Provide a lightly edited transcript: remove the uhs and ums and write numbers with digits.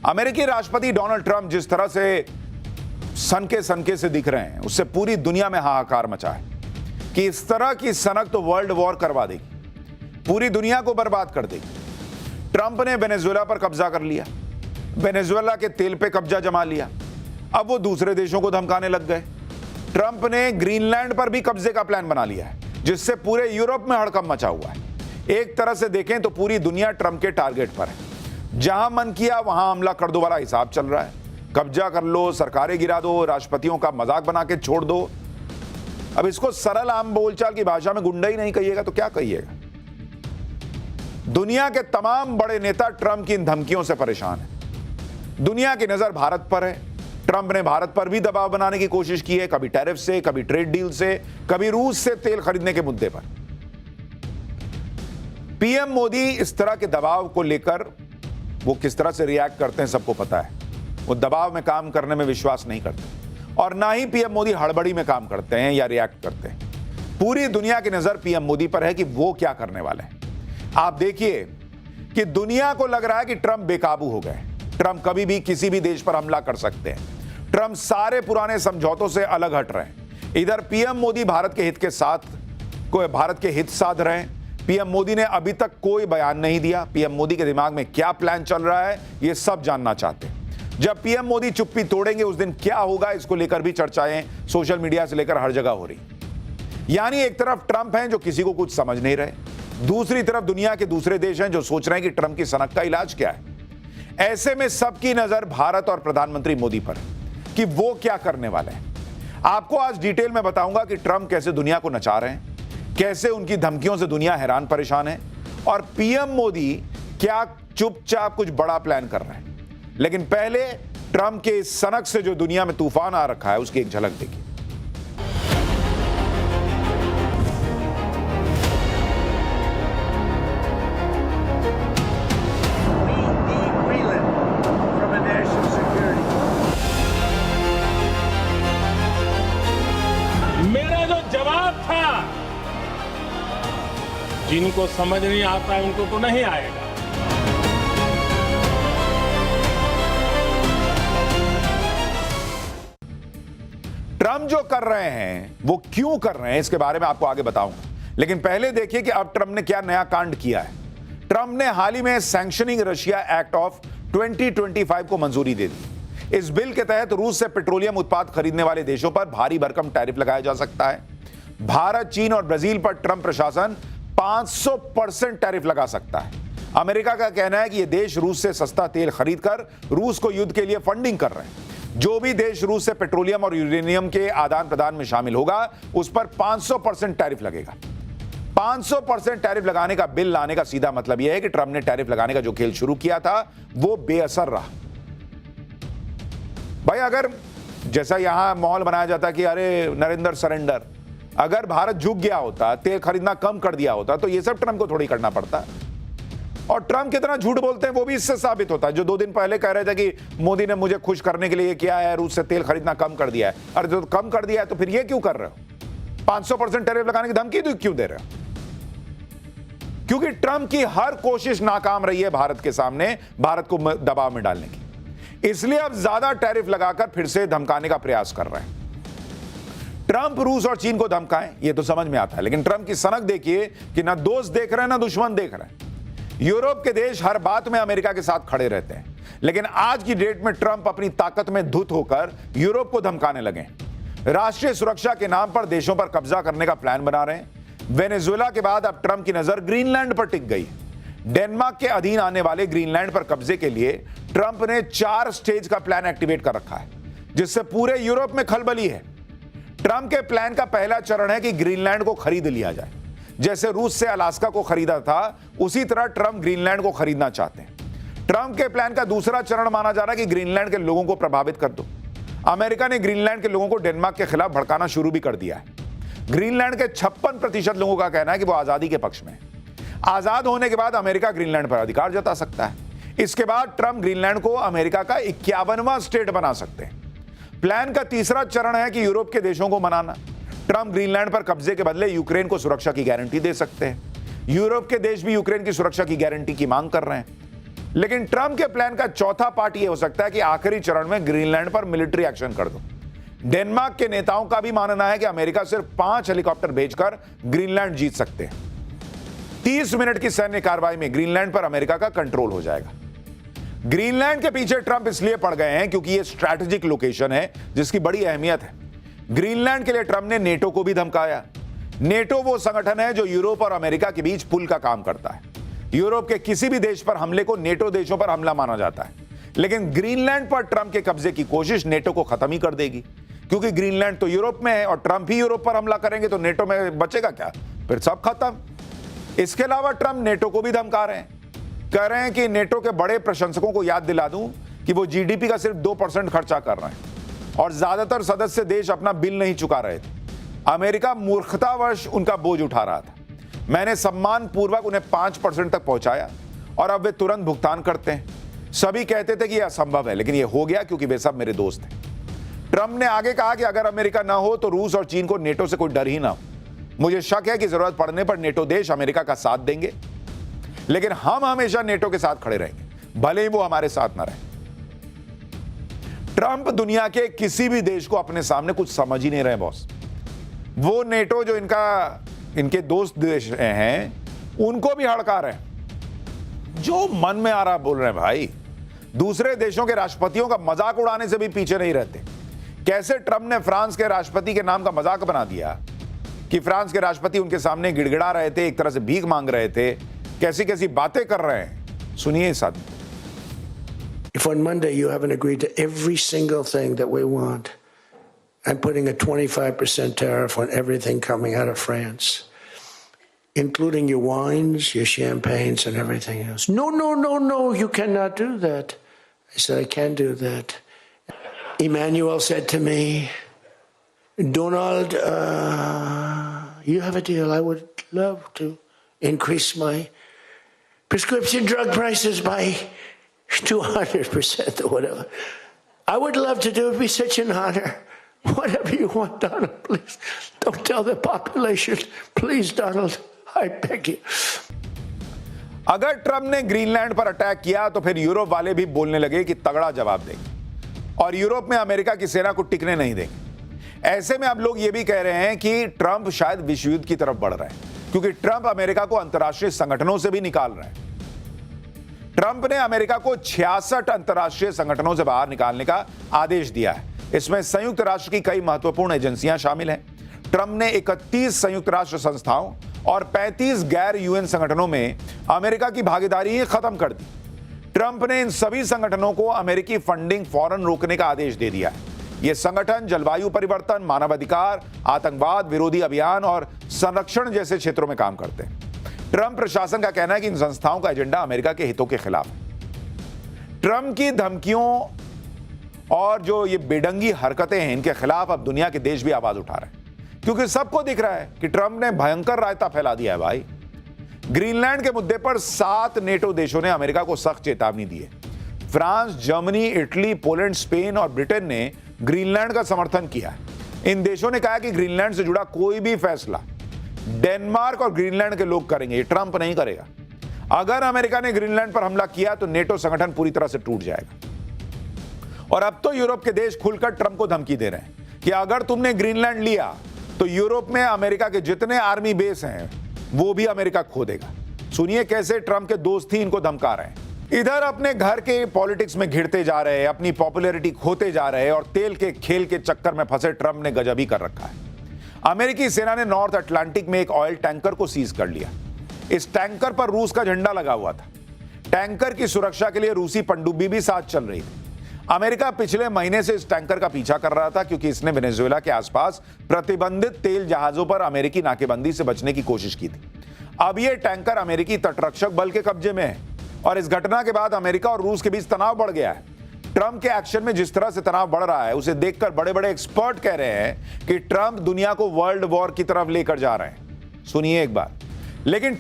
अमेरिकी राष्ट्रपति Donald Trump जिस तरह से सनके से दिख रहे हैं, उससे पूरी दुनिया में हाहाकार मचा है कि इस तरह की सनक तो वर्ल्ड वॉर करवा देगी, पूरी दुनिया को बर्बाद कर देगी। ट्रंप ने वेनेजुएला पर कब्जा कर लिया, वेनेजुएला के तेल पे कब्जा जमा लिया, अब वो दूसरे देशों को धमकाने लग गए। ट्रंप ने ग्रीनलैंड पर भी कब्जे का प्लान बना लिया है, जिससे पूरे यूरोप में हड़कंप मचा हुआ है। एक तरह से देखें तो पूरी दुनिया ट्रंप के टारगेट पर है। जहां मन किया वहां हमला कर दो वाला हिसाब चल रहा है। कब्जा कर लो, सरकारें गिरा दो, राष्ट्रपतियों का मजाक बना के छोड़ दो। अब इसको सरल आम बोलचाल की भाषा में गुंडा ही नहीं कहिएगा तो क्या कहिएगा। दुनिया के तमाम बड़े नेता ट्रंप की इन धमकियों से परेशान हैं। दुनिया की नजर भारत पर है। ट्रंप ने भारत पर भी दबाव बनाने की कोशिश की है, कभी टैरिफ से, कभी ट्रेड डील से, कभी रूस से तेल खरीदने के मुद्दे पर। पीएम मोदी इस तरह के दबाव को लेकर वो किस तरह से रिएक्ट करते हैं सबको पता है। वो दबाव में काम करने में विश्वास नहीं करते और ना ही पीएम मोदी हड़बड़ी में काम करते हैं या रिएक्ट करते हैं। पूरी दुनिया की नजर पीएम मोदी पर है कि वो क्या करने वाले हैं। आप देखिए कि दुनिया को लग रहा है कि ट्रंप बेकाबू हो गए। ट्रंप कभी भी किसी भी देश पर हमला कर सकते हैं। ट्रंप सारे पुराने समझौतों से अलग हट रहे हैं। इधर पीएम मोदी भारत के हित साध रहे हैं। पीएम मोदी ने अभी तक कोई बयान नहीं दिया। पीएम मोदी के दिमाग में क्या प्लान चल रहा है ये सब जानना चाहते हैं। जब पीएम मोदी चुप्पी तोड़ेंगे उस दिन क्या होगा, इसको लेकर भी चर्चाएं सोशल मीडिया से लेकर हर जगह हो रही। यानी एक तरफ ट्रंप हैं जो किसी को कुछ समझ नहीं रहे, दूसरी तरफ दुनिया के दूसरे देश हैं जो सोच रहे हैं कि ट्रंप की सनक का इलाज क्या है। ऐसे में सबकी नजर भारत और प्रधानमंत्री मोदी पर है कि वो क्या करने वाले हैं। आपको आज डिटेल में बताऊंगा कि ट्रंप कैसे दुनिया को नचा रहे हैं, कैसे उनकी धमकियों से दुनिया हैरान परेशान है और पीएम मोदी क्या चुपचाप कुछ बड़ा प्लान कर रहे हैं। लेकिन पहले ट्रंप के इस सनक से जो दुनिया में तूफान आ रखा है उसकी एक झलक देखिए। मेरा जो जवाब था, जिनको समझ नहीं आता उनको तो नहीं आएगा। ट्रंप जो कर रहे हैं वो क्यों कर रहे हैं इसके बारे में आपको आगे बताऊंगा, लेकिन पहले देखिए कि अब ट्रंप ने क्या नया कांड किया है। ट्रंप ने हाल ही में सैंक्शनिंग रशिया एक्ट ऑफ 2025 को मंजूरी दे दी। इस बिल के तहत रूस से पेट्रोलियम उत्पाद खरीदने वाले देशों पर भारी भरकम टैरिफ लगाया जा सकता है। भारत, चीन और ब्राजील पर ट्रंप प्रशासन 500% टैरिफ लगा सकता है। अमेरिका का कहना है कि ये देश रूस से सस्ता तेल खरीदकर रूस को युद्ध के लिए फंडिंग कर रहे हैं। जो भी देश रूस से पेट्रोलियम और यूरेनियम के आदान प्रदान में शामिल होगा उस पर 500% टैरिफ लगेगा। 500% टैरिफ लगाने का बिल लाने का सीधा मतलब यह है कि ट्रंप ने टैरिफ लगाने का जो खेल शुरू किया था वो बेअसर रहा। भाई अगर जैसा यहां माहौल बनाया जाता कि अरे नरेंद्र सरेंडर, अगर भारत झुक गया होता, तेल खरीदना कम कर दिया होता तो ये सब ट्रंप को थोड़ी करना पड़ता। और ट्रंप कितना झूठ बोलते हैं वो भी इससे साबित होता है। जो 2 दिन पहले कह रहे थे कि मोदी ने मुझे खुश करने के लिए किया है, रूस से तेल खरीदना कम कर दिया है। अरे जो कम कर दिया है तो फिर ये क्यों कर रहे हो? 500% टैरिफ लगाने की धमकी क्यों दे रहे हो? क्योंकि ट्रंप की हर कोशिश नाकाम रही है भारत के सामने, भारत को दबाव में डालने की। इसलिए अब ज्यादा टैरिफ लगाकर फिर से धमकाने का प्रयास कर रहे हैं। ट्रंप रूस और चीन को धमकाएं ये तो समझ में आता है, लेकिन ट्रंप की सनक देखिए कि ना दोस्त देख रहे हैं ना दुश्मन देख रहे हैं। यूरोप के देश हर बात में अमेरिका के साथ खड़े रहते हैं, लेकिन आज की डेट में ट्रंप अपनी ताकत में धुत होकर यूरोप को धमकाने लगे। राष्ट्रीय सुरक्षा के नाम पर देशों पर कब्जा करने का प्लान बना रहे हैं। वेनेजुएला के बाद अब ट्रंप की नजर ग्रीनलैंड पर टिक गई। डेनमार्क के अधीन आने वाले ग्रीनलैंड पर कब्जे के लिए ट्रंप ने 4 स्टेज का प्लान एक्टिवेट कर रखा है, जिससे पूरे यूरोप में खलबली है। ट्रंप के प्लान का पहला चरण है कि ग्रीनलैंड को खरीद लिया जाए। जैसे रूस से अलास्का को खरीदा था उसी तरह ट्रंप ग्रीनलैंड को खरीदना चाहते हैं। ट्रंप के प्लान का दूसरा चरण माना जा रहा है कि ग्रीनलैंड के लोगों को प्रभावित कर दो। अमेरिका ने ग्रीनलैंड के लोगों को डेनमार्क के खिलाफ भड़काना शुरू भी कर दिया है। ग्रीनलैंड के 56% लोगों का कहना है कि वो आजादी के पक्ष में है। आजाद होने के बाद अमेरिका ग्रीनलैंड पर अधिकार जता सकता है। इसके बाद ट्रंप ग्रीनलैंड को अमेरिका का 51वां स्टेट बना सकते हैं। प्लान का तीसरा चरण है कि यूरोप के देशों को मनाना। ट्रंप ग्रीनलैंड पर कब्जे के बदले यूक्रेन को सुरक्षा की गारंटी दे सकते हैं। यूरोप के देश भी यूक्रेन की सुरक्षा की गारंटी की मांग कर रहे हैं। लेकिन ट्रंप के प्लान का चौथा पार्ट यह हो सकता है कि आखिरी चरण में ग्रीनलैंड पर मिलिट्री एक्शन कर दो। डेनमार्क के नेताओं का भी मानना है कि अमेरिका सिर्फ 5 हेलीकॉप्टर भेजकर ग्रीनलैंड जीत सकते हैं। 30 मिनट की सैन्य कार्रवाई में ग्रीनलैंड पर अमेरिका का कंट्रोल हो जाएगा। ग्रीनलैंड के पीछे ट्रंप इसलिए पड़ गए हैं क्योंकि यह स्ट्रैटेजिक लोकेशन है जिसकी बड़ी अहमियत है। ग्रीनलैंड के लिए ट्रंप ने नेटो को भी धमकाया। नेटो वो संगठन है जो यूरोप और अमेरिका के बीच पुल का काम करता है। यूरोप के किसी भी देश पर हमले को नेटो देशों पर हमला माना जाता है, लेकिन ग्रीनलैंड पर ट्रंप के कब्जे की कोशिश नेटो को खत्म ही कर देगी, क्योंकि ग्रीनलैंड तो यूरोप में है और ट्रंप ही यूरोप पर हमला करेंगे तो नेटो में बचेगा क्या, फिर सब खत्म। इसके अलावा ट्रंप नेटो को भी धमका रहे हैं, कह रहे हैं कि नेटो के बड़े प्रशंसकों को याद दिला दूं कि वो जीडीपी का सिर्फ 2% खर्चा कर रहे हैं और ज्यादातर सदस्य देश अपना बिल नहीं चुका रहे थे। अमेरिका मूर्खतावश उनका बोझ उठा रहा था। मैंने सम्मान पूर्वक उन्हें 5% तक पहुंचाया और अब वे तुरंत भुगतान करते हैं। सभी कहते थे कि यह असंभव है, लेकिन यह हो गया क्योंकि वे सब मेरे दोस्त थे। ट्रंप ने आगे कहा कि अगर अमेरिका ना हो तो रूस और चीन को नेटो से कोई डर ही ना हो। मुझे शक है कि जरूरत पड़ने पर नेटो देश अमेरिका का साथ देंगे, लेकिन हम हमेशा नेटो के साथ खड़े रहेंगे, भले ही वो हमारे साथ ना रहे। ट्रंप दुनिया के किसी भी देश को अपने सामने कुछ समझ ही नहीं रहे बॉस। वो नेटो जो इनके दोस्त देश हैं उनको भी हड़का रहे हैं। जो मन में आ रहा बोल रहे हैं भाई। दूसरे देशों के राष्ट्रपतियों का मजाक उड़ाने से भी पीछे नहीं रहते। कैसे ट्रंप ने फ्रांस के राष्ट्रपति के नाम का मजाक बना दिया कि फ्रांस के राष्ट्रपति उनके सामने गिड़गिड़ा रहे थे, एक तरह से भीख मांग रहे थे, कैसी कैसी बातें कर रहे हैं। सुनिए इस आदमी। If on Monday you haven't agreed to every single thing that we want, I'm putting a 25% tariff on everything coming out of France, including your wines, your champagnes, and everything else. No, no, no, no, you cannot do that. I said, I can do that. Emmanuel said to me, Donald, you have a deal. I would love to increase my prescription drug prices by 200% or whatever. I would love to do it. It'd be such an honor. Whatever you want, Donald, please. Don't tell the population. Please, Donald, I beg you. अगर Trump ने Greenland पर attack किया तो फिर Europe वाले भी बोलने लगे कि तगड़ा जवाब देंगे और यूरोप में अमेरिका की सेना को टिकने नहीं देंगे। ऐसे में अब लोग ये भी कह रहे हैं कि ट्रंप शायद विश्व युद्ध की तरफ बढ़ रहे हैं, क्योंकि ट्रंप अमेरिका को अंतर्राष्ट्रीय संगठनों से भी निकाल रहे हैं। ट्रंप ने अमेरिका को 66 अंतर्राष्ट्रीय संगठनों से बाहर निकालने का आदेश दिया है। इसमें संयुक्त राष्ट्र की कई महत्वपूर्ण एजेंसियां शामिल हैं। ट्रंप ने 31 संयुक्त राष्ट्र संस्थाओं और 35 गैर यूएन संगठनों में अमेरिका की भागीदारी ही खत्म कर दी। ट्रंप ने इन सभी संगठनों को अमेरिकी फंडिंग फौरन रोकने का आदेश दे दिया है। ये संगठन जलवायु परिवर्तन, मानवाधिकार, आतंकवाद विरोधी अभियान और संरक्षण जैसे क्षेत्रों में काम करते हैं। ट्रंप प्रशासन का कहना है कि इन संस्थाओं का एजेंडा अमेरिका के हितों के खिलाफ है। ट्रंप की धमकियों और जो ये बेढंगी हरकतें हैं, इनके खिलाफ अब दुनिया के देश भी आवाज उठा रहे हैं, क्योंकि सबको दिख रहा है कि ट्रंप ने भयंकर रायता फैला दिया है भाई। ग्रीनलैंड के मुद्दे पर 7 नेटो देशों ने अमेरिका को सख्त चेतावनी दी है। France, Germany, Italy, Poland, Spain और ब्रिटेन ने ग्रीनलैंड का समर्थन किया है। इन देशों ने कहा कि ग्रीनलैंड से जुड़ा कोई भी फैसला डेनमार्क और ग्रीनलैंड के लोग करेंगे, ये ट्रंप नहीं करेगा। अगर अमेरिका ने ग्रीनलैंड पर हमला किया तो नेटो संगठन पूरी तरह से टूट जाएगा। और अब तो यूरोप के देश खुलकर ट्रंप को धमकी दे रहे हैं कि अगर तुमने ग्रीनलैंड लिया तो यूरोप में अमेरिका के जितने आर्मी बेस हैं वो भी अमेरिका खो देगा। सुनिए कैसे ट्रंप के दोस्त ही इनको धमका रहे हैं। इधर अपने घर के पॉलिटिक्स में घिरते जा रहे, अपनी पॉपुलैरिटी खोते जा रहे और तेल के खेल के चक्कर में फंसे ट्रंप ने गजब ही कर रखा है। अमेरिकी सेना ने नॉर्थ अटलांटिक में एक ऑयल टैंकर को सीज कर लिया। इस टैंकर पर रूस का झंडा लगा हुआ था। टैंकर की सुरक्षा के लिए रूसी पनडुब्बी भी साथ चल रही थी। अमेरिका पिछले महीने से इस टैंकर का पीछा कर रहा था, क्योंकि इसने वेनेजुएला के आसपास प्रतिबंधित तेल जहाजों पर अमेरिकी नाकेबंदी से बचने की कोशिश की थी। अब यह टैंकर अमेरिकी तटरक्षक बल के कब्जे में है और इस घटना के बाद अमेरिका और रूस के बीच तनाव बढ़ गया है। ट्रंप के एक्शन में जिस तरह से तनाव बढ़ रहा है, उसे देखकर बड़े बड़े एक्सपर्ट कह रहे हैं कि ट्रंप दुनिया को वर्ल्ड वॉर की तरफ लेकर जा रहे हैं। सुनिए एक बार। लेकिन